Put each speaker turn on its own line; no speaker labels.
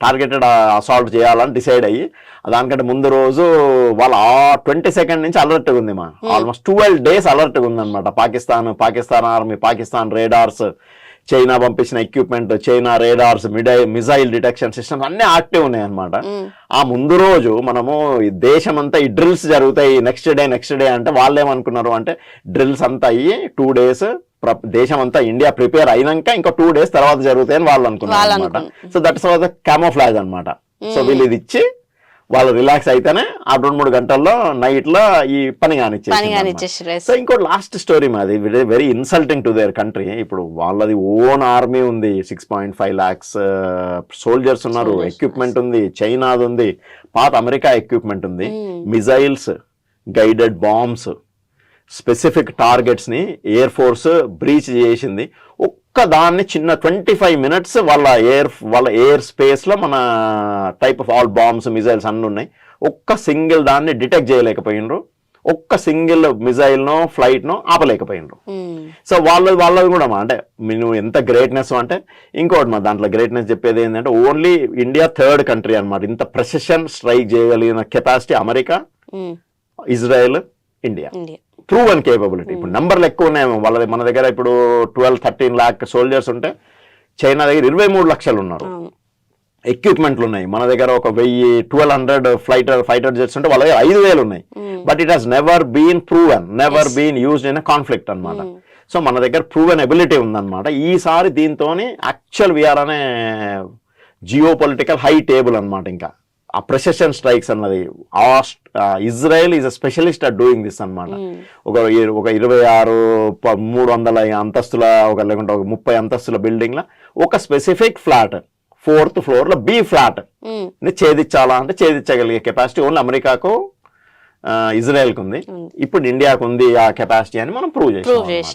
Targeted assault చేయాలని decide అయ్యి దానికంటే ముందు రోజు వాళ్ళ 22nd నుంచి అలర్ట్గా ఉంది మా ఆల్మోస్ట్ 12 days అలర్ట్గా ఉందన్నమాట. Pakistan army, Pakistan radars, China పంపించిన equipment, China radars, missile detection systems అన్ని యాక్టివ్ ఉన్నాయి అనమాట. ఆ ముందు రోజు మనము దేశం అంతా ఈ డ్రిల్స్ జరుగుతాయి నెక్స్ట్ డే అంటే వాళ్ళు ఏమనుకున్నారు అంటే డ్రిల్స్ అంతా అయ్యి 2 days దేశం అంతా ఇండియా ప్రిపేర్ అయినాక ఇంకా 2 days తర్వాత జరుగుతాయని వాళ్ళు అనుకున్నారు అనమాట. సో దట్స్ వాజ్ క్యామోఫ్లాజ్ అనమాట. సో వీళ్ళు ఇది ఇచ్చి వాళ్ళు రిలాక్స్ అయితేనే ఆ 2-3 గంటల్లో నైట్ లో ఈ పని కానిచ్చేసి. సో ఇంకో లాస్ట్ స్టోరీ మాది, very insulting to their country. ఇప్పుడు వాళ్ళది ఓన్ ఆర్మీ ఉంది, 6.5 lakhs సోల్జర్స్ ఉన్నారు, ఎక్విప్మెంట్ ఉంది, చైనాది ఉంది, పాత అమెరికా ఎక్విప్మెంట్ ఉంది, missiles, guided bombs, specific targets ని ఎయిర్ ఫోర్స్ బ్రీచ్ చేసింది. ఒక్క దాన్ని చిన్న 25 minutes వాళ్ళ ఎయిర్ స్పేస్ లో మన type of all bombs, missiles అన్ని ఉన్నాయి. ఒక్క సింగిల్ దాన్ని డిటెక్ట్ చేయలేకపోయినరు, ఒక్క సింగిల్ మిజైల్ నో ఫ్లైట్ నో ఆపలేకపోయినరు. సో వాళ్ళది కూడా అంటే నువ్వు ఎంత గ్రేట్నెస్ అంటే ఇంకోటి మా దాంట్లో గ్రేట్నెస్ చెప్పేది ఏంటంటే ఓన్లీ ఇండియా 3rd country అనమాట ఇంత ప్రెసిషన్ స్ట్రైక్ చేయగలిగిన capacity. America, Israel, India. Proven capability. ఇప్పుడు నెంబర్లు ఎక్కువ ఉన్నాయేమో వాళ్ళది. మన దగ్గర ఇప్పుడు 12-13 lakh సోల్జర్స్ ఉంటే చైనా దగ్గర 23 లక్షలు ఉన్నారు. ఎక్విప్మెంట్లు ఉన్నాయి. మన దగ్గర ఒక 1200 ఫైటర్ జెట్స్ ఉంటే వాళ్ళ దగ్గర 5000 ఉన్నాయి. But it has never been proven, never been used in a conflict అనమాట. సో మన దగ్గర ప్రూవెన్ ఎబిలిటీ ఉందన్నమాట. ఈసారి దీంతో యాక్చువల్ వీఆర్ అనే జియో పొలిటికల్ హై టేబుల్ అనమాట. ఇంకా ఆ ప్రెసిషన్ స్ట్రైక్స్ అన్నది Israel is a specialist at doing this అనమాట. ఒక 26-300 అంతస్తుల లేకుంటే ఒక 30 అంతస్తుల బిల్డింగ్ లా ఒక స్పెసిఫిక్ ఫ్లాట్ 4th floor లో బి ఫ్లాట్ ని ఛేదించాలా అంటే ఛేదించగలిగే కెపాసిటీ ఓన్లీ అమెరికాకు, ఇజ్రాయెల్కి ఉంది. ఇప్పుడు ఇండియాకు ఉంది ఆ కెపాసిటీ అని మనం ప్రూవ్ చేసాం.